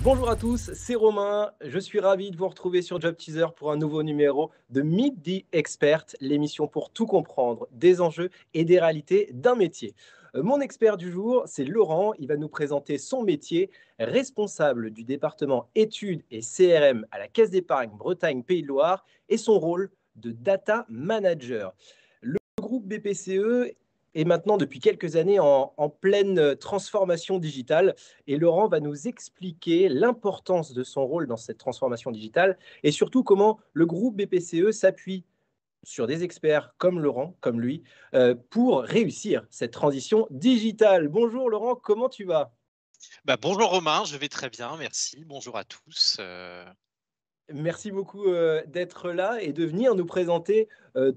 Bonjour à tous, c'est Romain. Je suis ravi de vous retrouver sur Job Teaser pour un nouveau numéro de Meet the Expert, l'émission pour tout comprendre des enjeux et des réalités d'un métier. Mon expert du jour, c'est Laurent. Il va nous présenter son métier, responsable du département études et CRM à la Caisse d'épargne Bretagne Pays de Loire et son rôle de data manager. Le groupe BPCE est maintenant depuis quelques années en pleine transformation digitale. Et Laurent va nous expliquer l'importance de son rôle dans cette transformation digitale et surtout comment le groupe BPCE s'appuie sur des experts comme Laurent, comme lui, pour réussir cette transition digitale. Bonjour Laurent, comment tu vas? Bonjour Romain, je vais très bien, merci. Bonjour à tous. Merci beaucoup d'être là et de venir nous présenter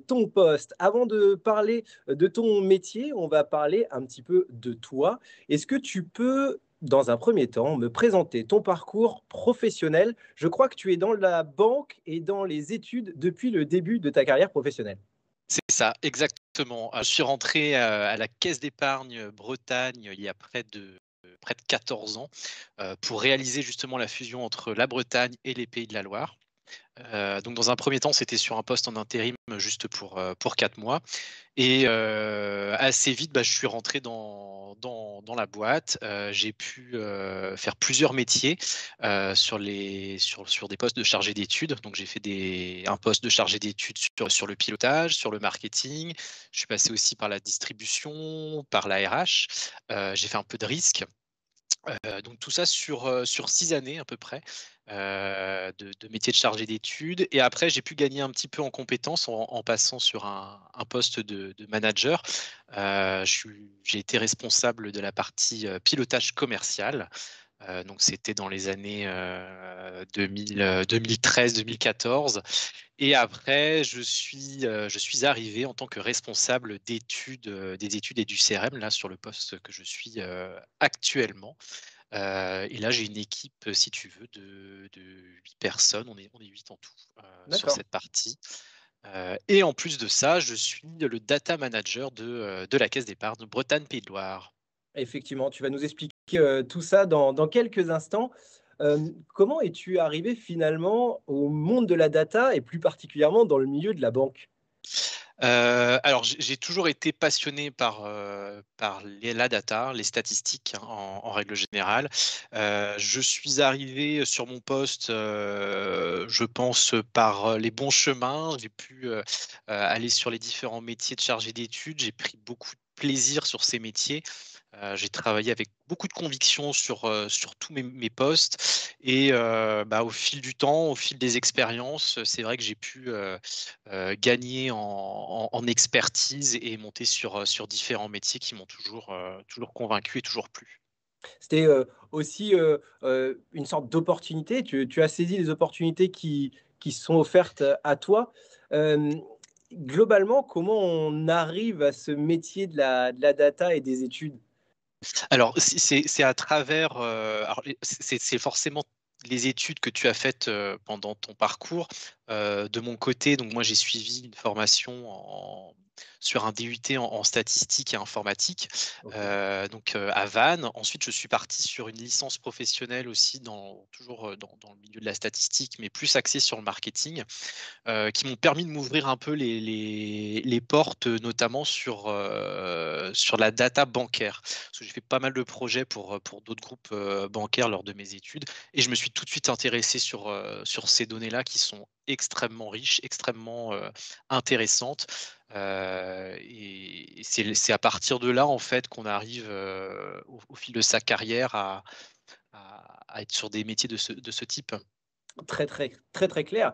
ton poste. Avant de parler de ton métier, on va parler un petit peu de toi. Est-ce que tu peux, dans un premier temps, me présenter ton parcours professionnel? Je crois que tu es dans la banque et dans les études depuis le début de ta carrière professionnelle. C'est ça, exactement. Je suis rentré à la Caisse d'épargne Bretagne il y a près de 14 ans pour réaliser justement la fusion entre la Bretagne et les Pays de la Loire. Donc dans un premier temps, c'était sur un poste en intérim juste pour 4 mois et assez vite, je suis rentré dans la boîte. J'ai pu, faire plusieurs métiers, sur des postes de chargé d'études. Donc j'ai fait un poste de chargé d'études sur le pilotage, sur le marketing. Je suis passé aussi par la distribution, par la RH. J'ai fait un peu de risque. Donc tout ça sur 6 années à peu près, de métier de chargé d'études et après j'ai pu gagner un petit peu en compétences en passant sur un poste de manager. J'ai été responsable de la partie, pilotage commercial. Donc c'était dans les années, 2013-2014 et après je suis arrivé en tant que responsable d'études, des études et du CRM là sur le poste que je suis, actuellement. Et là, j'ai une équipe, si tu veux, de 8 personnes. On est 8 en tout, sur D'accord. cette partie. Et en plus de ça, je suis le data manager de la Caisse d'épargne Bretagne Pays de Loire. Effectivement, tu vas nous expliquer tout ça dans quelques instants. Comment es-tu arrivé finalement au monde de la data et plus particulièrement dans le milieu de la banque? Alors j'ai toujours été passionné par la data, les statistiques, hein, en règle générale. Je suis arrivé sur mon poste, je pense, par, les bons chemins. J'ai pu, aller sur les différents métiers de chargé d'études. J'ai pris beaucoup de plaisir sur ces métiers. J'ai travaillé avec beaucoup de conviction sur tous mes postes et au fil du temps, au fil des expériences, c'est vrai que j'ai pu, gagner en expertise et monter sur différents métiers qui m'ont toujours convaincu et toujours plu. C'était, aussi, une sorte d'opportunité. Tu as saisi les opportunités qui sont offertes à toi. Hem, Globalement, comment on arrive à ce métier de la data et des études? Alors, c'est à travers, alors les c'est forcément les études que tu as faites, pendant ton parcours. De mon côté, donc moi j'ai suivi une formation sur un DUT en statistique et informatique, OK. à Vannes. Ensuite, je suis parti sur une licence professionnelle aussi toujours, dans le milieu de la statistique, mais plus axée sur le marketing. Qui m'ont permis de m'ouvrir un peu les portes, notamment sur la data bancaire. Parce que j'ai fait pas mal de projets pour d'autres groupes, bancaires lors de mes études et je me suis tout de suite intéressé sur ces données-là qui sont extrêmement riches, extrêmement, intéressantes. Et c'est à partir de là, en fait, qu'on arrive, au fil de sa carrière à être sur des métiers de ce type. Très, très, très, très clair.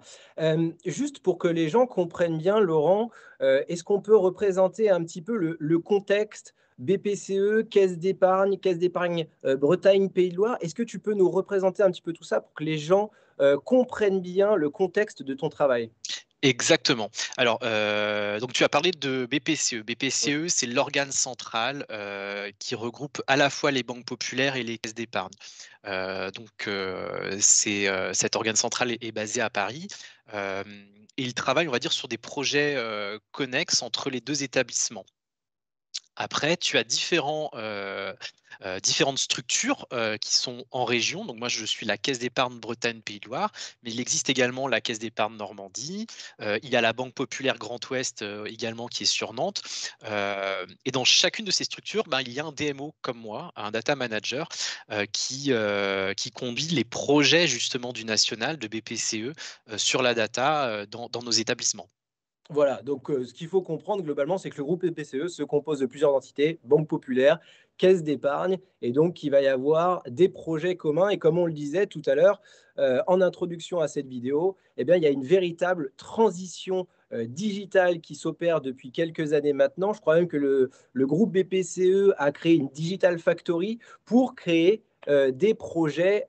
Juste pour que les gens comprennent bien, Laurent, est-ce qu'on peut représenter un petit peu le contexte BPCE, Caisse d'épargne, Bretagne, Pays de Loire? Est-ce que tu peux nous représenter un petit peu tout ça pour que les gens, comprennent bien le contexte de ton travail? Exactement. Alors, donc tu as parlé de BPCE. Oui. BPCE, c'est l'organe central, qui regroupe à la fois les banques populaires et les caisses d'épargne. Cet organe central est basé à Paris, et il travaille, on va dire, sur des projets, connexes entre les 2 établissements. Après, tu as différentes structures qui sont en région. Donc moi, je suis la Caisse d'épargne Bretagne Pays de Loire, mais il existe également la Caisse d'épargne Normandie. Il y a la Banque Populaire Grand Ouest également qui est sur Nantes. Et dans chacune de ces structures, ben, il y a un DMO comme moi, un data manager, qui conduit les projets justement du national, de BPCE, sur la data dans nos établissements. Voilà, donc ce qu'il faut comprendre globalement, c'est que le groupe PPCE se compose de plusieurs entités, banque populaire, caisse d'épargne, et donc il va y avoir des projets communs. Et comme on le disait tout à l'heure en introduction à cette vidéo, eh bien, il y a une véritable transition digitale qui s'opère depuis quelques années maintenant. Je crois même que le groupe BPCE a créé une Digital Factory pour créer des projets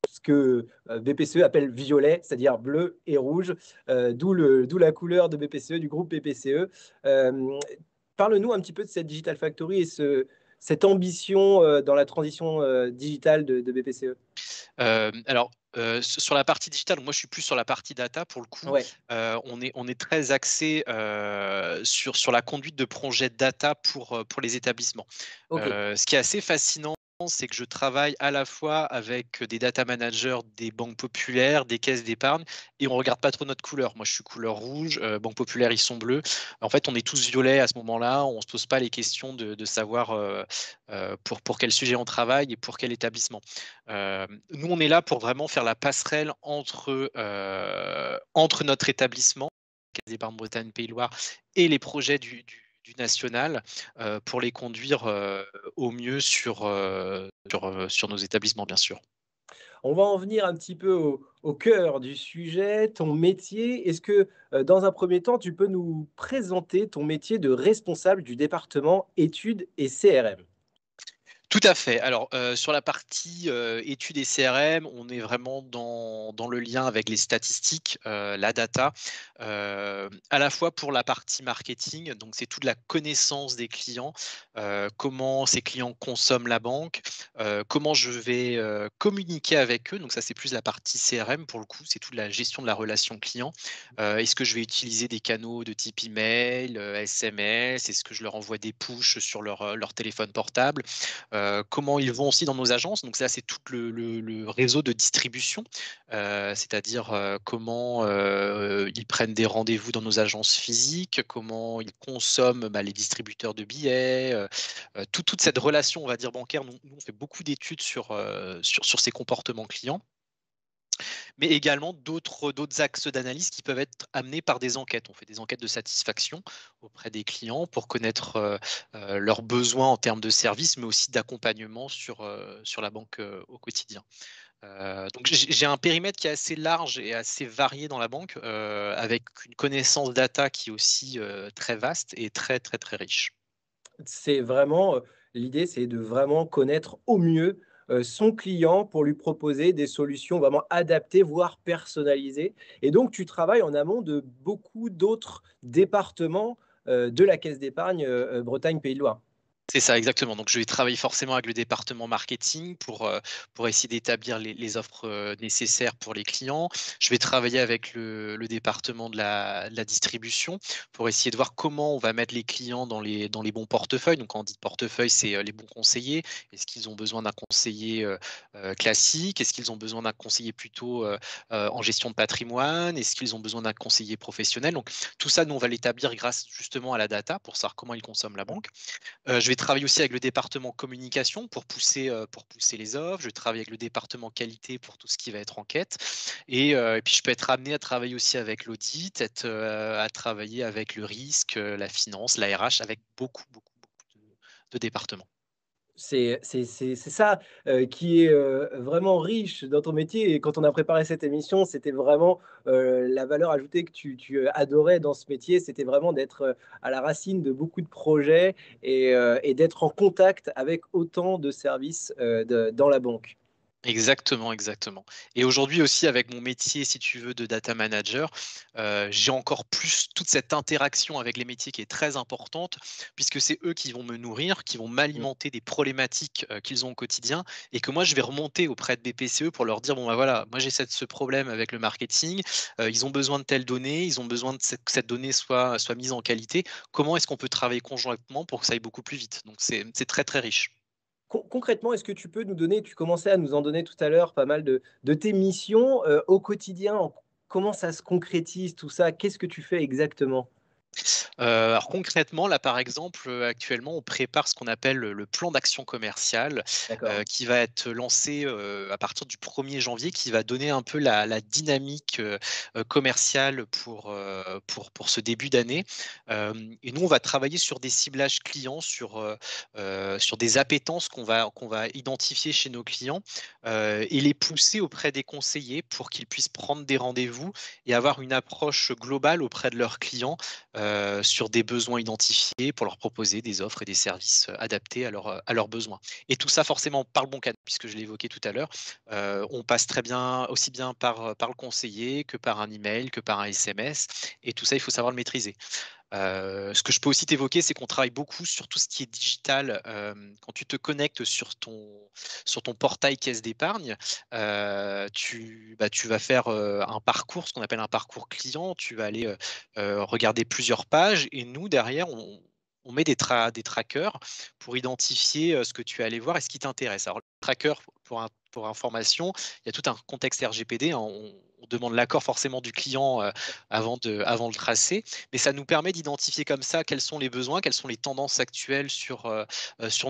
ce que BPCE appelle violet, c'est-à-dire bleu et rouge, d'où la couleur de BPCE, du groupe BPCE. Parle-nous un petit peu de cette Digital Factory et cette ambition dans la transition digitale de BPCE. Alors, sur la partie digitale, moi je suis plus sur la partie data pour le coup. Ouais, On est très axé sur la conduite de projets data pour les établissements. ok. Ce qui est assez fascinant, c'est que je travaille à la fois avec des data managers des banques populaires, des caisses d'épargne, et on regarde pas trop notre couleur. Moi, je suis couleur rouge, banque populaire, ils sont bleus. En fait, on est tous violets à ce moment-là. On se pose pas les questions de savoir pour quel sujet on travaille et pour quel établissement. Nous, on est là pour vraiment faire la passerelle entre notre établissement, Caisse d'épargne Bretagne Pays de Loire, et les projets du national pour les conduire au mieux sur nos établissements, bien sûr. On va en venir un petit peu au cœur du sujet, ton métier. Est-ce que, dans un premier temps, tu peux nous présenter ton métier de responsable du département études et CRM? Tout à fait. Alors, sur la partie, études et CRM, on est vraiment dans le lien avec les statistiques, la data, à la fois pour la partie marketing, donc c'est toute la connaissance des clients, comment ces clients consomment la banque, comment je vais, communiquer avec eux, donc ça, c'est plus la partie CRM pour le coup, c'est toute la gestion de la relation client. Est-ce que je vais utiliser des canaux de type email, SMS? Est-ce que je leur envoie des pushs sur leur téléphone portable? Comment ils vont aussi dans nos agences. Donc ça, c'est tout le réseau de distribution, c'est-à-dire comment ils prennent des rendez-vous dans nos agences physiques, comment ils consomment les distributeurs de billets, toute cette relation, on va dire, bancaire. Nous, on fait beaucoup d'études sur ces comportements clients, mais également d'autres axes d'analyse qui peuvent être amenés par des enquêtes. On fait des enquêtes de satisfaction auprès des clients pour connaître leurs besoins en termes de services, mais aussi d'accompagnement sur la banque au quotidien. Donc j'ai un périmètre qui est assez large et assez varié dans la banque, avec une connaissance data qui est aussi très vaste et très, très, très riche. C'est vraiment, l'idée, c'est de vraiment connaître au mieux, son client pour lui proposer des solutions vraiment adaptées, voire personnalisées. Et donc tu travailles en amont de beaucoup d'autres départements, de la caisse d'épargne, Bretagne Pays de Loire? C'est ça, exactement. Donc, je vais travailler forcément avec le département marketing pour essayer d'établir les offres nécessaires pour les clients. Je vais travailler avec le département de la distribution pour essayer de voir comment on va mettre les clients dans les bons portefeuilles. Donc, quand on dit portefeuille, c'est les bons conseillers. Est-ce qu'ils ont besoin d'un conseiller classique? Est-ce qu'ils ont besoin d'un conseiller plutôt en gestion de patrimoine? Est-ce qu'ils ont besoin d'un conseiller professionnel? Donc, tout ça, nous, on va l'établir grâce justement à la data pour savoir comment ils consomment la banque. Je vais travailler aussi avec le département communication pour pousser les offres. Je vais travailler avec le département qualité pour tout ce qui va être enquête et puis je peux être amené à travailler aussi avec l'audit, à travailler avec le risque, la finance, la RH, avec beaucoup, beaucoup, beaucoup de départements. C'est ça, qui est, vraiment riche dans ton métier. Et quand on a préparé cette émission, c'était vraiment, la valeur ajoutée que tu adorais dans ce métier, c'était vraiment d'être, à la racine de beaucoup de projets et d'être en contact avec autant de services, dans la banque. Exactement, exactement. Et aujourd'hui aussi avec mon métier, si tu veux, de data manager, j'ai encore plus toute cette interaction avec les métiers qui est très importante, puisque c'est eux qui vont me nourrir, qui vont Mmh. m'alimenter des problématiques, qu'ils ont au quotidien et que moi je vais remonter auprès de BPCE pour leur dire: «Bon, bah, voilà, moi j'ai ce problème avec le marketing, ils ont besoin de telles données, ils ont besoin de cette donnée soit mise en qualité. Comment est-ce qu'on peut travailler conjointement pour que ça aille beaucoup plus vite?» Donc c'est très, très riche. Concrètement, est-ce que tu peux nous donner, tu commençais à nous en donner tout à l'heure pas mal de tes missions, au quotidien, comment ça se concrétise tout ça? Qu'est-ce que tu fais exactement? Alors concrètement, là, par exemple, actuellement, on prépare ce qu'on appelle le plan d'action commerciale, D'accord. qui va être lancé, à partir du 1er janvier, qui va donner un peu la dynamique, commerciale pour ce début d'année. Et nous, on va travailler sur des ciblages clients, sur des appétences qu'on va identifier chez nos clients, et les pousser auprès des conseillers pour qu'ils puissent prendre des rendez-vous et avoir une approche globale auprès de leurs clients, sur des besoins identifiés pour leur proposer des offres et des services, adaptés à leurs besoins. Et tout ça forcément par le bon canal, puisque je l'ai évoqué tout à l'heure, on passe très bien aussi bien par le conseiller que par un email, que par un SMS et tout ça, il faut savoir le maîtriser. Ce que je peux aussi t'évoquer, c'est qu'on travaille beaucoup sur tout ce qui est digital. Quand tu te connectes sur ton portail caisse d'épargne, tu vas faire, un parcours, ce qu'on appelle un parcours client. Tu vas aller, regarder plusieurs pages et nous derrière on met des trackers pour identifier, ce que tu es allé voir et ce qui t'intéresse. Alors le tracker pour information, il y a tout un contexte RGPD, hein. On demande l'accord forcément du client, avant de tracer, mais ça nous permet d'identifier comme ça quels sont les besoins, quelles sont les tendances actuelles sur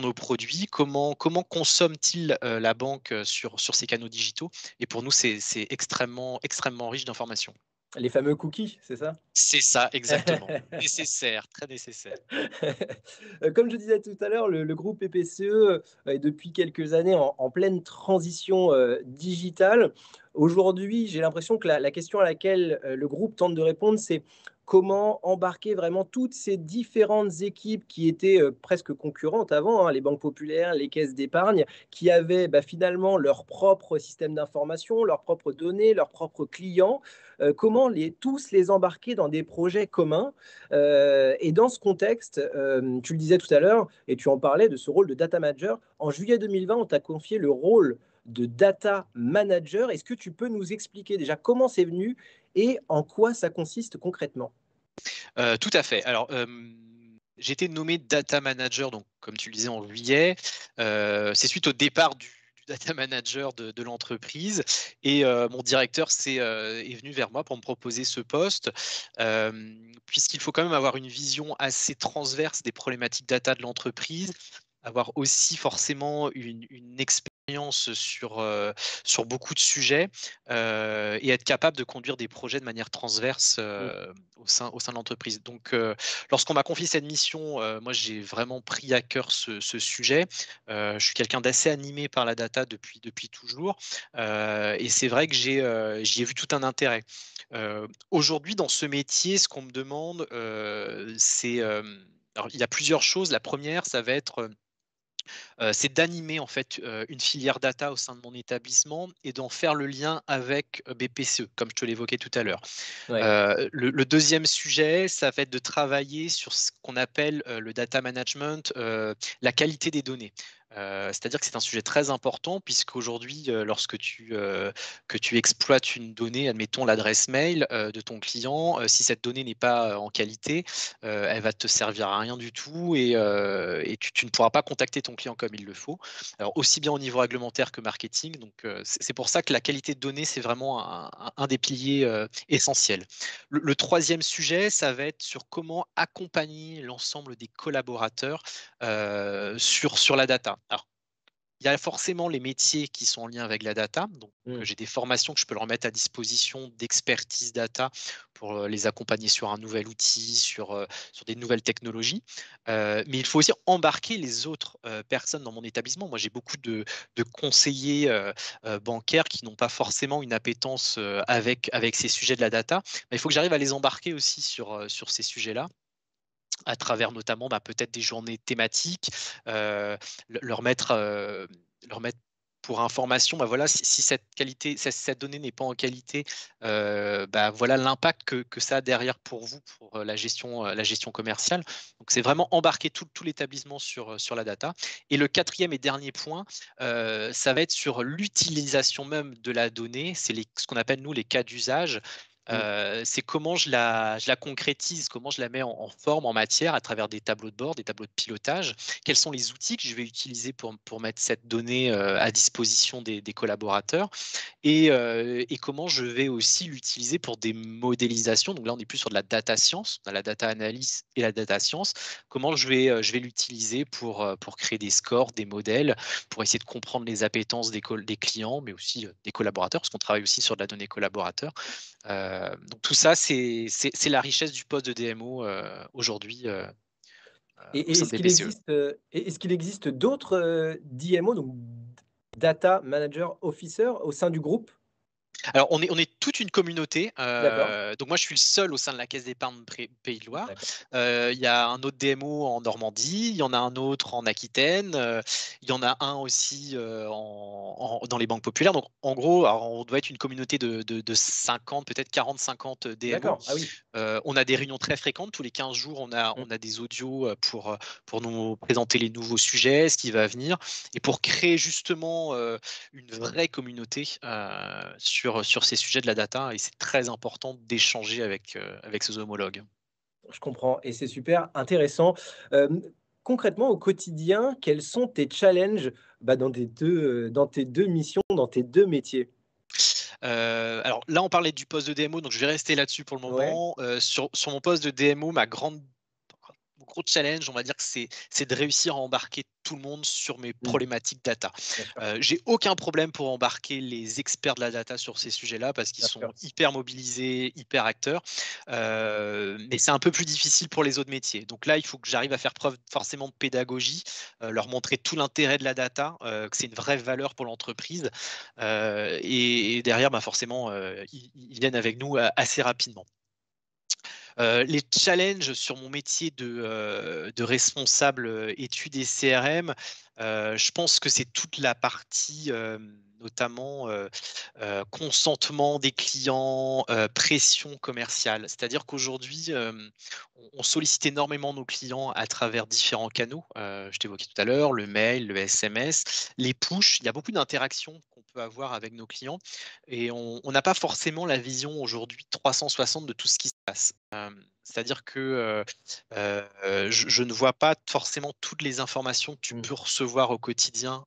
nos produits, comment consomme-t-il, la banque, sur ces canaux digitaux et pour nous, c'est extrêmement, extrêmement riche d'informations. Les fameux cookies, c'est ça? C'est ça, exactement. Nécessaire, très nécessaire. Comme je disais tout à l'heure, le groupe PPCE est depuis quelques années en pleine transition, digitale. Aujourd'hui, j'ai l'impression que la question à laquelle, le groupe tente de répondre, c'est comment embarquer vraiment toutes ces différentes équipes qui étaient, presque concurrentes avant, hein, les banques populaires, les caisses d'épargne, qui avaient, bah, finalement leur propre système d'information, leurs propres données, leurs propres clients. Comment tous les embarquer dans des projets communs. Et dans ce contexte, tu le disais tout à l'heure, et tu en parlais de ce rôle de data manager. En juillet 2020, on t'a confié le rôle de data manager. Est-ce que tu peux nous expliquer déjà comment c'est venu et en quoi ça consiste concrètement? Tout à fait. Alors, j'ai été nommé data manager, donc comme tu le disais, en juillet. C'est suite au départ du data manager de l'entreprise et mon directeur est venu vers moi pour me proposer ce poste, puisqu'il faut quand même avoir une vision assez transverse des problématiques data de l'entreprise, avoir aussi forcément une expérience sur beaucoup de sujets, et être capable de conduire des projets de manière transverse, Mmh. au sein de l'entreprise. Donc, lorsqu'on m'a confié cette mission, moi j'ai vraiment pris à cœur ce sujet. Je suis quelqu'un d'assez animé par la data depuis toujours, et c'est vrai que j'y ai vu tout un intérêt. Aujourd'hui dans ce métier, ce qu'on me demande, alors il y a plusieurs choses. La première, ça va être, c'est d'animer en fait, une filière data au sein de mon établissement et d'en faire le lien avec, BPCE, comme je te l'évoquais tout à l'heure. Ouais. Le 2e sujet, ça va être de travailler sur ce qu'on appelle, le data management, la qualité des données. C'est-à-dire que c'est un sujet très important puisqu'aujourd'hui, lorsque que tu exploites une donnée, admettons l'adresse mail, de ton client, si cette donnée n'est pas, en qualité, elle va te servir à rien du tout et tu ne pourras pas contacter ton client comme il le faut. Alors aussi bien au niveau réglementaire que marketing, donc c'est pour ça que la qualité de données, c'est vraiment un des piliers, essentiels. Le 3e sujet, ça va être sur comment accompagner l'ensemble des collaborateurs, sur la data. Alors, il y a forcément les métiers qui sont en lien avec la data, donc Mmh. j'ai des formations que je peux leur mettre à disposition d'expertise data pour, les accompagner sur un nouvel outil, sur des nouvelles technologies. Mais il faut aussi embarquer les autres, personnes dans mon établissement. Moi, j'ai beaucoup de conseillers, bancaires qui n'ont pas forcément une appétence, avec ces sujets de la data. Mais il faut que j'arrive à les embarquer aussi sur ces sujets-là à travers notamment, peut-être des journées thématiques, le leur mettre pour information, bah, voilà, si cette donnée n'est pas en qualité, bah, voilà l'impact que ça a derrière pour vous, pour, la gestion commerciale. Donc c'est vraiment embarquer tout l'établissement sur la data. Et le quatrième et dernier point, ça va être sur l'utilisation même de la donnée. C'est ce qu'on appelle nous les cas d'usage. Mmh. C'est comment je la concrétise, comment je la mets en forme, en matière à travers des tableaux de bord, des tableaux de pilotage. Quels sont les outils que je vais utiliser pour mettre cette donnée, à disposition des collaborateurs et comment je vais aussi l'utiliser pour des modélisations. Donc là, on est plus sur de la data science, on a la data analyse et la data science. Comment je vais l'utiliser pour créer des scores, des modèles, pour essayer de comprendre les appétences des clients, mais aussi, des collaborateurs, parce qu'on travaille aussi sur de la donnée collaborateur. Donc tout ça, c'est la richesse du poste de DMO, aujourd'hui, au Et sein de BPCE. est-ce qu'il existe d'autres, DMO, donc Data Manager Officer au sein du groupe? Alors, on est toute une communauté. D'accord, Donc moi, je suis le seul au sein de la Caisse d'épargne Pays de Loire. d'accord. Il y a un autre DMO en Normandie, il y en a un autre en Aquitaine, il y en a un aussi dans les banques populaires. Donc en gros, alors, on doit être une communauté de 50, peut-être 40-50 DMO. D'accord, ah oui. On a des réunions très fréquentes. Tous les 15 jours, on a, Mmh. on a des audios pour nous présenter les nouveaux sujets, ce qui va venir, et pour créer justement une vraie communauté sur ces sujets de la data. Et c'est très important d'échanger avec ses homologues. Je comprends et c'est super intéressant. Hem, Concrètement, au quotidien, quels sont tes challenges, bah, dans tes 2 missions, dans tes 2 métiers? Alors là, on parlait du poste de DMO, donc je vais rester là-dessus pour le Ouais. moment. Sur mon poste de DMO, mon gros challenge, on va dire que c'est de réussir à embarquer tout le monde sur mes Mmh, problématiques data. bien sûr, J'ai aucun problème pour embarquer les experts de la data sur ces sujets-là parce qu'ils bien sont sûr. hyper mobilisés, hyper acteurs. Mais c'est un peu plus difficile pour les autres métiers. Donc là, il faut que j'arrive à faire preuve forcément de pédagogie, leur montrer tout l'intérêt de la data, que c'est une vraie valeur pour l'entreprise. Et derrière, bah, forcément, ils viennent avec nous assez rapidement. Les challenges sur mon métier de responsable, études et CRM, je pense que c'est toute la partie, notamment, consentement des clients, pression commerciale. C'est-à-dire qu'aujourd'hui, on sollicite énormément nos clients à travers différents canaux. Je t'évoquais tout à l'heure le mail, le SMS, les push. Il y a beaucoup d'interactions qu'on peut avoir avec nos clients et on n'a pas forcément la vision aujourd'hui 360 de tout ce qui se passe. C'est-à-dire que, je ne vois pas forcément toutes les informations que tu Mmh. peux recevoir au quotidien,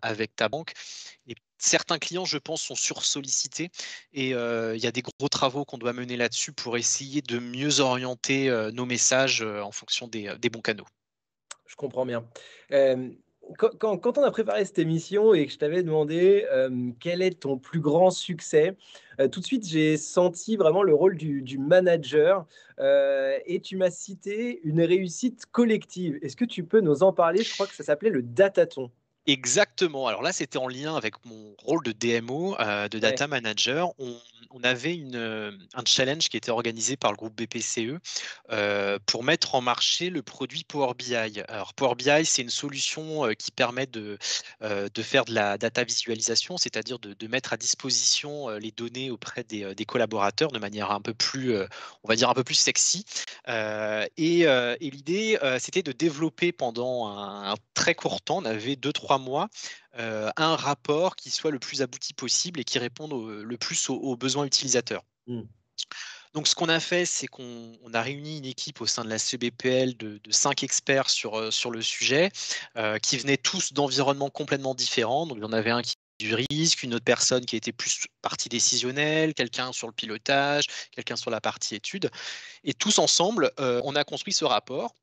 avec ta banque, et certains clients, je pense, sont sursollicités et il y a des gros travaux qu'on doit mener là-dessus pour essayer de mieux orienter, nos messages, en fonction des bons canaux. Je comprends bien. Hem, quand on a préparé cette émission et que je t'avais demandé, quel est ton plus grand succès? Tout de suite, j'ai senti vraiment le rôle du manager, et tu m'as cité une réussite collective. Est-ce que tu peux nous en parler? Je crois que ça s'appelait le Datathon. Exactement. Alors là, c'était en lien avec mon rôle de DMO, de Ouais. data manager. On avait un challenge qui était organisé par le groupe BPCE, pour mettre en marché le produit Power BI. Alors Power BI, c'est une solution, qui permet de faire de la data visualisation, c'est-à-dire de mettre à disposition, les données auprès des collaborateurs de manière un peu plus, on va dire un peu plus sexy. Et l'idée, c'était de développer pendant un très court temps, on avait 2-3 mois, un rapport qui soit le plus abouti possible et qui réponde le plus aux besoins utilisateurs. Mmh. Donc ce qu'on a fait, c'est qu'on a réuni une équipe au sein de la CBPL de 5 experts sur le sujet, qui venaient tous d'environnements complètement différents. Donc il y en avait un qui du risque, une autre personne qui était plus partie décisionnelle, quelqu'un sur le pilotage, quelqu'un sur la partie études. Et tous ensemble, on a construit ce rapport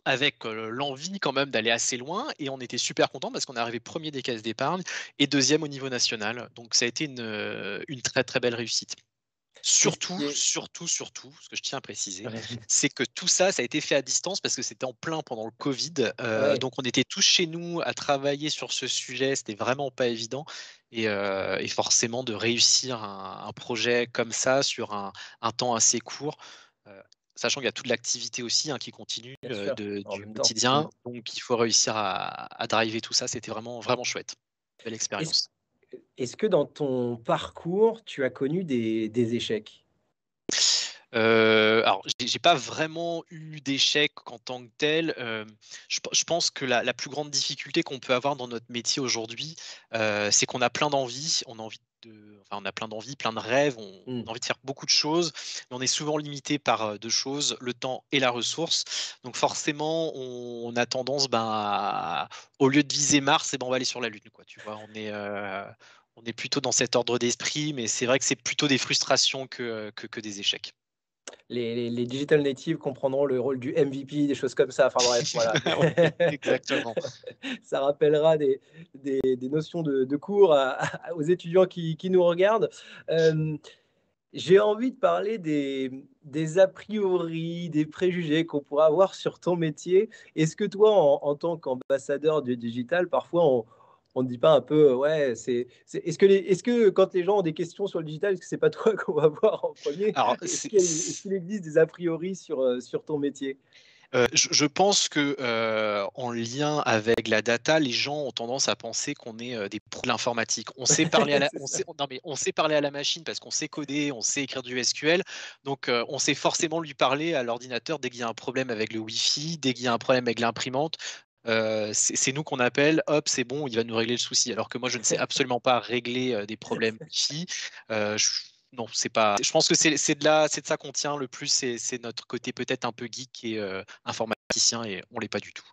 avec, l'envie quand même d'aller assez loin, et on était super contents parce qu'on est arrivé premier des caisses d'épargne et deuxième au niveau national. Donc ça a été une très, très belle réussite. Et ce Surtout, qui est surtout, surtout, ce que je tiens à préciser, ouais, c'est que tout ça, ça a été fait à distance parce que c'était en plein pendant le covid, ouais. donc on était tous chez nous à travailler sur ce sujet, c'était vraiment pas évident, et forcément de réussir un projet comme ça sur un temps assez court, heu, sachant qu'il y a toute l'activité aussi, hein, qui continue, Bien sûr, en du même temps. Mmh. quotidien, donc il faut réussir à driver tout ça, c'était vraiment, vraiment chouette. belle Est-ce expérience. est-ce que dans ton parcours, tu as connu des échecs? Alors j'ai pas vraiment eu d'échec en tant que tel, je pense que la plus grande difficulté qu'on peut avoir dans notre métier aujourd'hui, c'est qu'on a plein d'envies, on a plein d'envies, plein de rêves, on Mmh. a envie de faire beaucoup de choses, mais on est souvent limité par, 2 choses, le temps et la ressource. Donc forcément, on a tendance, au lieu de viser Mars, on va aller sur la Lune, quoi, tu vois? On est plutôt dans cet ordre d'esprit, mais c'est vrai que c'est plutôt des frustrations que des échecs. Les digital natives comprendront le rôle du MVP, des choses comme ça. Enfin bref, voilà. Ouais, exactement. Ça rappellera des notions de cours aux étudiants qui nous regardent. Hem, j'ai envie de parler des a priori, des préjugés qu'on pourrait avoir sur ton métier. Est-ce que toi, en tant qu'ambassadeur du digital, parfois on ne dit pas un peu, ouais, est-ce que quand les gens ont des questions sur le digital, est-ce que c'est pas toi qu'on va voir en premier? Alors Est-ce qu'il existe des a priori sur ton métier? je pense que, en lien avec la data, les gens ont tendance à penser qu'on est, des pros de l'informatique. C'est ça. On sait parler à la machine parce qu'on sait coder, on sait écrire du SQL, donc on sait forcément lui parler à l'ordinateur dès qu'il y a un problème avec le Wi-Fi, dès qu'il y a un problème avec l'imprimante. C'est nous qu'on appelle, hop, c'est bon, il va nous régler le souci. Alors que moi, je ne sais absolument pas régler, des problèmes Wi-Fi. Je Non, c'est pas, je pense que c'est de ça qu'on tient le plus, c'est notre côté peut-être un peu geek et informaticien, et on l'est pas du tout.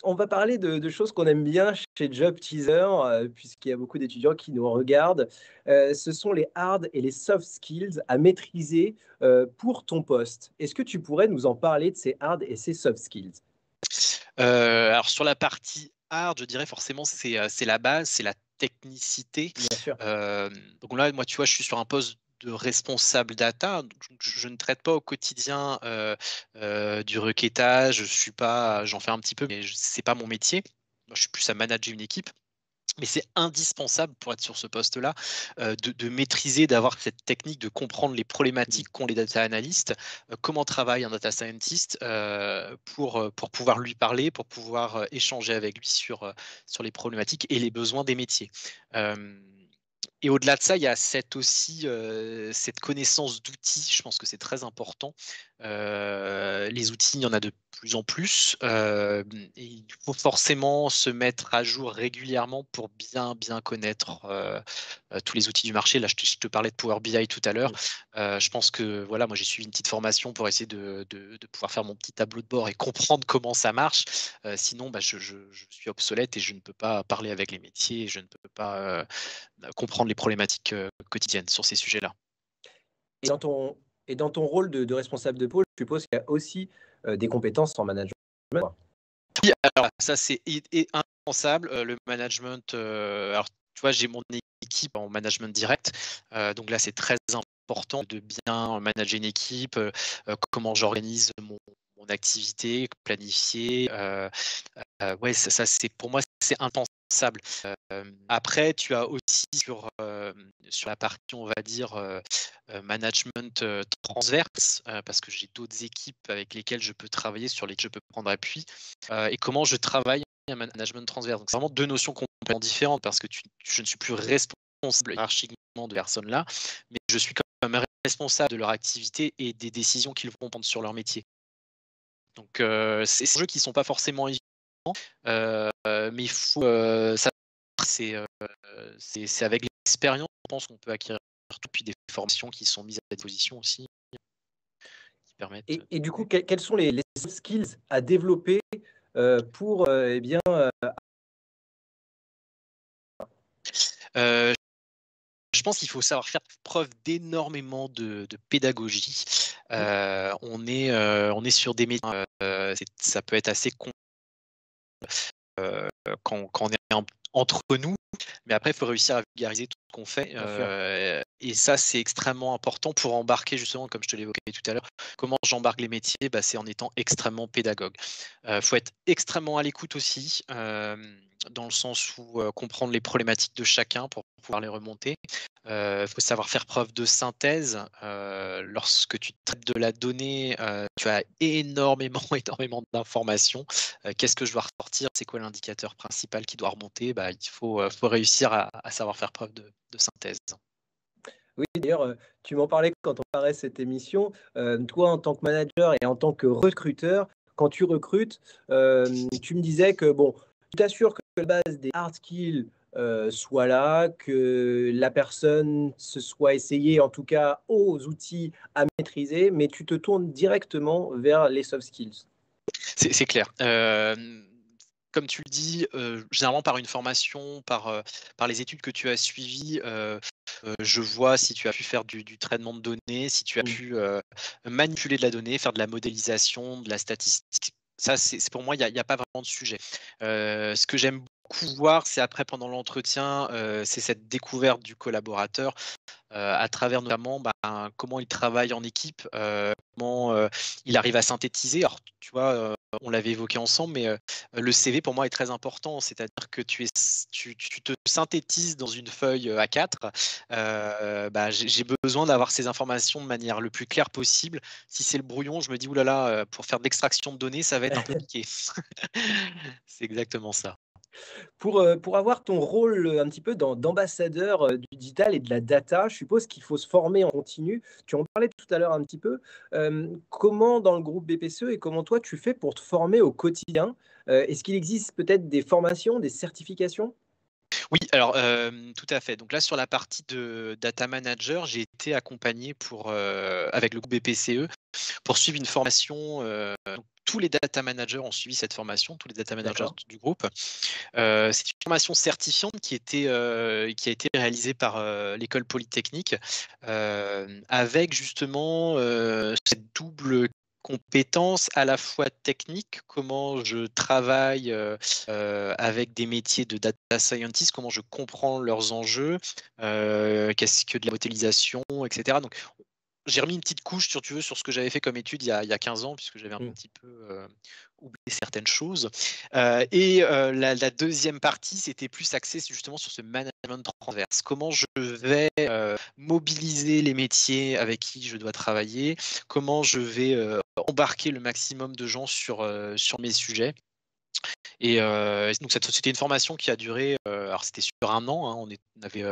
On va parler de choses qu'on aime bien chez Job Teaser, puisqu'il y a beaucoup d'étudiants qui nous regardent. Ce sont les hard et les soft skills à maîtriser, pour ton poste. Est-ce que tu pourrais nous en parler de ces hard et ces soft skills? Alors sur la partie hard, je dirais forcément c'est la base, c'est la technicité. Bien sûr. Donc là, moi, tu vois, je suis sur un poste de responsable data, donc je ne traite pas au quotidien, du requêtage, je suis pas j'en fais un petit peu, mais c'est pas mon métier. Moi, je suis plus à manager une équipe. Mais c'est indispensable pour être sur ce poste-là, de maîtriser, d'avoir cette technique, de comprendre les Mmh. problématiques qu'ont les data analysts, comment travaille un data scientist, pour pouvoir lui parler, pour pouvoir, échanger avec lui sur les problématiques et les besoins des métiers. Hem Et au-delà de ça, il y a cette connaissance d'outils, je pense que c'est très important. Les outils, il y en a de plus en plus, et il faut forcément se mettre à jour régulièrement pour bien connaître, tous les outils du marché. Là, je te parlais de Power BI tout à l'heure. Mmh. Je pense que voilà, moi j'ai suivi une petite formation pour essayer de pouvoir faire mon petit tableau de bord et comprendre comment ça marche. Sinon, je suis obsolète et je ne peux pas parler avec les métiers, je ne peux pas, comprendre les problématiques, quotidiennes sur ces sujets-là. Et dans ton rôle de responsable de pôle, je suppose qu'il y a aussi, des compétences en management? Oui, alors ça c'est indispensable, le management, alors tu vois, j'ai mon équipe en management direct, donc là c'est très important de bien manager une équipe, comment j'organise mon activité, planifier, ouais, ça c'est pour moi, c'est impensable. Après tu as aussi sur la partie, on va dire, management, transverse, parce que j'ai d'autres équipes avec lesquelles je peux travailler, sur lesquelles je peux prendre appui, et comment je travaille un management transverse. Donc c'est vraiment 2 notions complètement différentes parce que je ne suis plus responsable hiérarchiquement de personnes-là, mais je suis quand même responsable de leur activité et des décisions qu'ils vont prendre sur leur métier. Donc c'est des jeux qui ne sont pas forcément évidents, mais il faut, ça c'est, c'est avec l'expérience, je pense qu'on peut acquérir tout, puis des formations qui sont mises à disposition aussi, qui permettent, Et du coup, quels sont les soft skills à développer, pour, eh bien, heu, je pense qu'il faut savoir faire preuve d'énormément de pédagogie. On est sur des métiers, ça peut être assez quand on est entre nous, mais après il faut réussir à vulgariser qu'on fait. Bien sûr. Et ça, c'est extrêmement important pour embarquer justement, comme je te l'évoquais tout à l'heure. Comment j'embarque les métiers? C'est en étant extrêmement pédagogue. Faut être extrêmement à l'écoute aussi, dans le sens où, comprendre les problématiques de chacun pour pouvoir les remonter. Faut savoir faire preuve de synthèse. Lorsque tu traites de la donnée, tu as énormément, énormément d'informations. Qu'est-ce que je dois ressortir? C'est quoi l'indicateur principal qui doit remonter? Il faut réussir à savoir faire preuve de synthèse. Oui, d'ailleurs, tu m'en parlais quand on parlait de cette émission. Toi, en tant que manager et en tant que recruteur, quand tu recrutes, tu me disais que, bon, tu t'assures que la base des hard skills, soit là, que la personne se soit essayée, en tout cas, aux outils à maîtriser, mais tu te tournes directement vers les soft skills. C'est clair. Comme tu le dis, généralement par une formation, par les études que tu as suivies, je vois si tu as pu faire du traitement de données, si tu as Mmh. pu, manipuler de la donnée, faire de la modélisation, de la statistique. Ça, c'est pour moi, il y a pas vraiment de sujet. Ce que j'aime beaucoup voir, c'est après pendant l'entretien, c'est cette découverte du collaborateur, à travers notamment, comment il travaille en équipe, comment, il arrive à synthétiser. Alors tu vois, on l'avait évoqué ensemble, mais, le CV pour moi est très important. C'est-à-dire que tu te synthétises dans une feuille, A4. J'ai besoin d'avoir ces informations de manière le plus claire possible. Si c'est le brouillon, je me dis: «Ouh là là, pour faire de l'extraction de données, ça va être un peu compliqué». C'est exactement ça. Pour avoir ton rôle, un petit peu d'ambassadeur, du digital et de la data, je suppose qu'il faut se former en continu. Tu en parlais tout à l'heure un petit peu. Comment dans le groupe BPCE et comment toi tu fais pour te former au quotidien? Est-ce qu'il existe peut-être des formations, des certifications? Oui, alors, tout à fait. Donc là, sur la partie de data manager, j'ai été accompagné avec le groupe BPCE pour suivre une formation. Donc tous les data managers ont suivi cette formation, tous les data managers D'accord, du groupe. C'est une formation certifiante qui a été réalisée par, l'école polytechnique, avec justement, cette double compétence à la fois technique, comment je travaille, avec des métiers de data scientist, comment je comprends leurs enjeux, qu'est-ce que de la modélisation, et cetera. Donc j'ai remis une petite couche, si tu veux, sur ce que j'avais fait comme étude il y a 15 ans, puisque j'avais un mmh. petit peu, oublié certaines choses. La 2e partie, c'était plus axé justement sur ce management transverse. Comment je vais, mobiliser les métiers avec qui je dois travailler? Comment je vais, embarquer le maximum de gens sur mes sujets? Donc c'était une formation qui a duré, alors c'était sur 1 an, hein, on avait,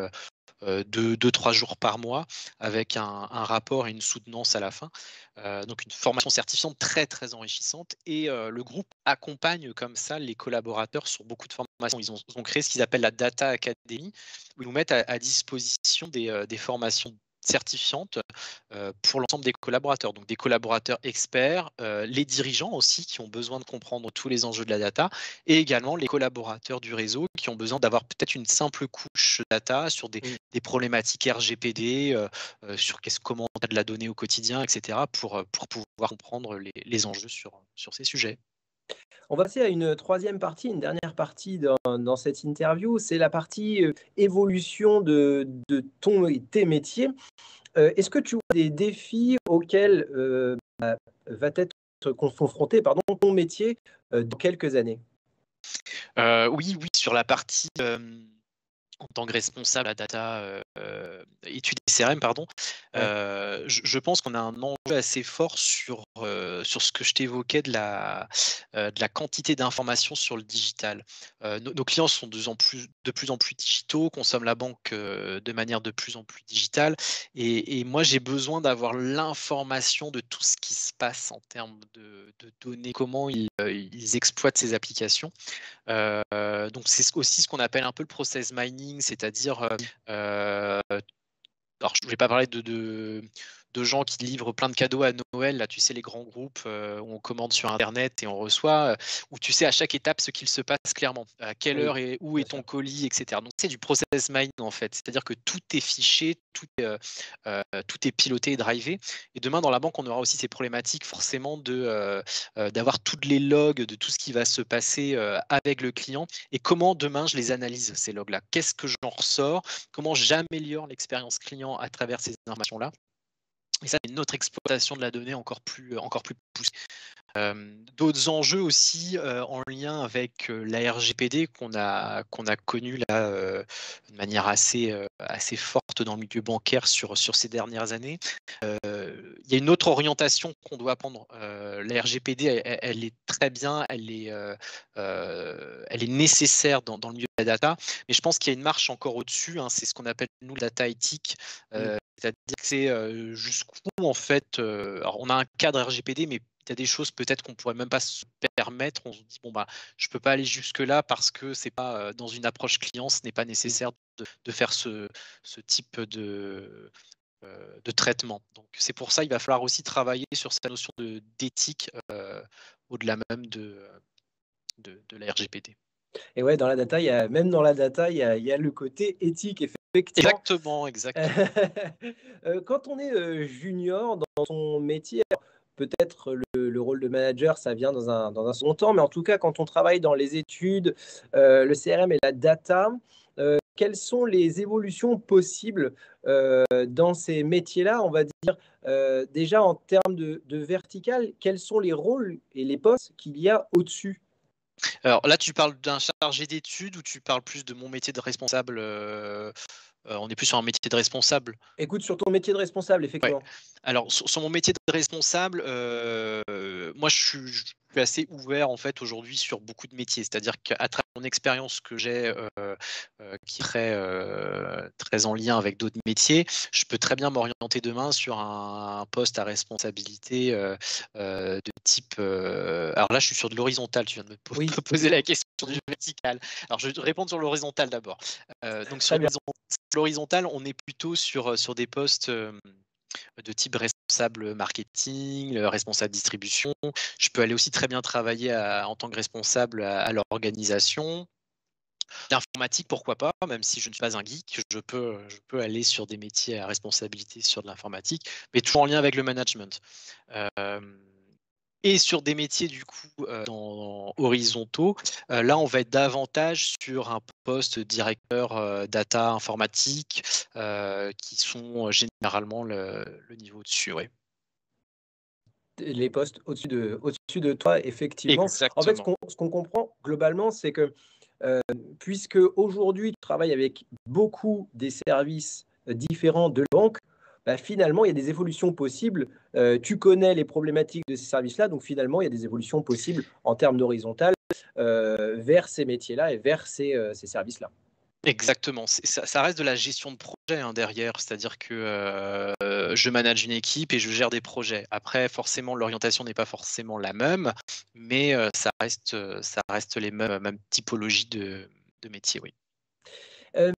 2-3 jours par mois avec un rapport et une soutenance à la fin. Donc une formation certifiante très, très enrichissante et le groupe accompagne comme ça les collaborateurs sur beaucoup de formations. Ils ont créé ce qu'ils appellent la Data Academy, où ils nous mettent à disposition des formations certifiantes, pour l'ensemble des collaborateurs. Donc des collaborateurs experts, les dirigeants aussi qui ont besoin de comprendre tous les enjeux de la data et également les collaborateurs du réseau qui ont besoin d'avoir peut-être une simple couche data sur Mmh. des problématiques RGPD, sur comment on traite de la donnée au quotidien, et cetera, pour pouvoir comprendre les enjeux sur ces sujets. On va passer à une troisième partie, une dernière partie dans cette interview. C'est la partie, évolution de ton et tes métiers. Est-ce que tu vois des défis auxquels, va être confronté, pardon, ton métier, dans quelques années? Oui, oui, sur la partie, en tant que responsable à data, études et CRM pardon, Ouais, je pense qu'on a un enjeu assez fort sur ce que je t'évoquais de la quantité d'informations sur le digital. Nos clients sont de plus en plus digitaux, consomment la banque, de manière de plus en plus digitale et moi j'ai besoin d'avoir l'information de tout ce qui se passe en termes de données, comment ils exploitent ces applications. Donc c'est aussi ce qu'on appelle un peu le process mining, c'est-à-dire, mmh, alors je ne vais pas parler de gens qui livrent plein de cadeaux à Noël, là, tu sais, les grands groupes où on commande sur Internet et on reçoit, où tu sais à chaque étape ce qu'il se passe clairement, à quelle Oui, heure et où bien est ton sûr. colis, etc. Donc c'est du process mining en fait, c'est-à-dire que tout est fiché, tout est piloté et drivé. Et demain dans la banque, on aura aussi ces problématiques forcément d'avoir toutes les logs de tout ce qui va se passer avec le client et comment demain je les analyse ces logs-là. Qu'est-ce que j'en ressors? Comment j'améliore l'expérience client à travers ces informations-là? Et ça, c'est une autre exploitation de la donnée encore plus poussée. D'autres enjeux aussi en lien avec la RGPD qu'on a connu là de manière assez forte dans le milieu bancaire sur ces dernières années. Il y a une autre orientation qu'on doit prendre. La RGPD, elle est très bien, elle est nécessaire dans le milieu de la data, mais je pense qu'il y a une marche encore au-dessus. Hein, c'est ce qu'on appelle nous la data éthique. Mm. C'est-à-dire que c'est jusqu'où en fait. Alors on a un cadre RGPD, mais il y a des choses peut-être qu'on pourrait même pas se permettre. On se dit bon bah je peux pas aller jusque là parce que c'est pas dans une approche client, ce n'est pas Oui. nécessaire de faire ce type de traitement. Donc c'est pour ça il va falloir aussi travailler sur cette notion d'éthique au-delà même de la RGPD. Et ouais, dans la data, même dans la data, il y a le côté éthique, effectivement. Exactement, exactement. Quand on est junior dans son métier, alors peut-être le rôle de manager, ça vient dans un second temps, mais en tout cas, quand on travaille dans les études, le CRM et la data, quelles sont les évolutions possibles dans ces métiers-là? On va dire déjà en termes de vertical, quels sont les rôles et les postes qu'il y a au-dessus? Alors là, tu parles d'un chargé d'études ou tu parles plus de mon métier de responsable on est plus sur un métier de responsable. Écoute, sur ton métier de responsable, Ouais. effectivement. Alors sur mon métier de responsable, moi je suis assez ouvert en fait aujourd'hui sur beaucoup de métiers. C'est-à-dire qu'à travers mon expérience que j'ai, qui est très en lien avec d'autres métiers, je peux très bien m'orienter demain sur un poste à responsabilité, de type, alors là je suis sur de l'horizontal, tu viens de me Oui, poser la question du vertical. Alors je vais te répondre sur l'horizontal d'abord. Donc sur très bien. l'horizontal, on est plutôt sur des postes, de type responsable marketing, responsable distribution. Je peux aller aussi très bien travailler en tant que responsable à l'organisation. L'informatique, pourquoi pas, même si je ne suis pas un geek, je peux aller sur des métiers à responsabilité sur de l'informatique, mais toujours en lien avec le management. Euh, et sur des métiers du coup horizontaux, là on va être davantage sur un poste directeur data informatique qui sont généralement le niveau dessus. Ouais. Les postes au-dessus de toi, effectivement. En fait, Exactement. ce qu'on comprend globalement, c'est que puisque aujourd'hui, tu travailles avec beaucoup des services différents de la banque, bah, finalement, il y a des évolutions possibles. Tu connais les problématiques de ces services-là, donc finalement, il y a des évolutions possibles en termes d'horizontale vers ces métiers-là et vers ces services-là. Exactement. Ça reste de la gestion de projet hein, derrière, c'est-à-dire que je manage une équipe et je gère des projets. Après, forcément, l'orientation n'est pas forcément la même, mais ça reste les mêmes typologies de métiers, oui. Euh,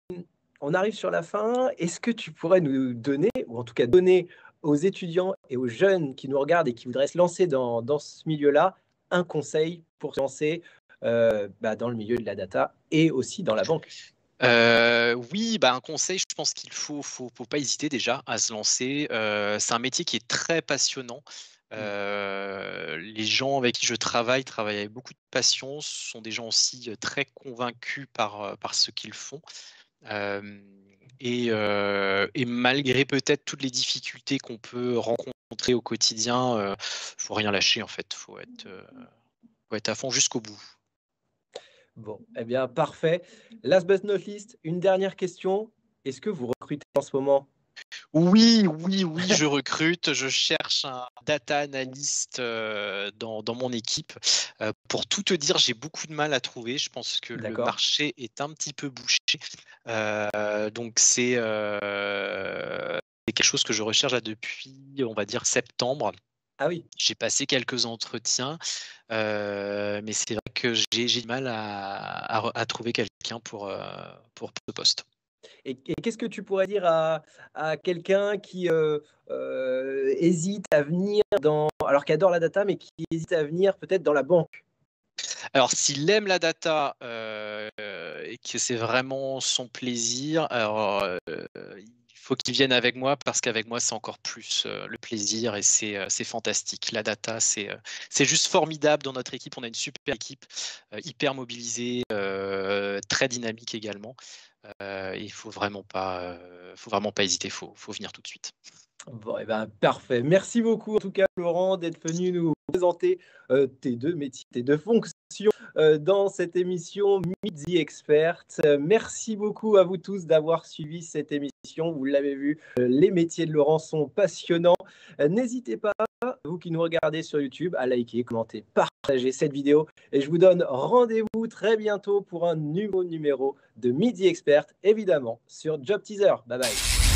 on arrive sur la fin. Est-ce que tu pourrais nous donner, ou en tout cas donner aux étudiants et aux jeunes qui nous regardent et qui voudraient se lancer dans ce milieu-là, un conseil pour se lancer bah, dans le milieu de la data et aussi dans la banque? Oui, bah, un conseil, je pense qu'il faut pas hésiter déjà à se lancer. C'est un métier qui est très passionnant. Mm. Les gens avec qui je travaillent avec beaucoup de passion. Ce sont des gens aussi très convaincus par ce qu'ils font. Hem et malgré peut-être toutes les difficultés qu'on peut rencontrer au quotidien, faut rien lâcher en fait. Faut être à fond jusqu'au bout. Bon, eh bien, parfait. Last but not least, une dernière question. Est-ce que vous recrutez en ce moment? Oui, oui, oui, je recrute. Je cherche un data analyst, dans mon équipe. Pour tout te dire, j'ai beaucoup de mal à trouver. Je pense que le D'accord. marché est un petit peu bouché. Donc c'est quelque chose que je recherche là depuis, on va dire septembre. Ah oui. J'ai passé quelques entretiens, mais c'est vrai que j'ai du mal à trouver quelqu'un pour ce poste. Et qu'est-ce que tu pourrais dire à quelqu'un qui hésite à venir alors qui adore la data, mais qui hésite à venir peut-être dans la banque? Alors, s'il aime la data et que c'est vraiment son plaisir, alors il faut qu'il vienne avec moi parce qu'avec moi, c'est encore plus le plaisir et c'est fantastique. La data, c'est juste formidable. Dans notre équipe, on a une super équipe, hyper mobilisée, très dynamique également. Il faut vraiment pas hésiter, faut venir tout de suite. Bon, et ben, parfait. Merci beaucoup, en tout cas, Laurent, d'être venu nous présenter tes deux métiers, tes deux fonctions dans cette émission Midi Expert. Merci beaucoup à vous tous d'avoir suivi cette émission. Vous l'avez vu, les métiers de Laurent sont passionnants. N'hésitez pas, vous qui nous regardez sur YouTube, à liker, commenter, partager cette vidéo. Et je vous donne rendez-vous très bientôt pour un nouveau numéro de Midi Expert, évidemment, sur Job Teaser. Bye bye.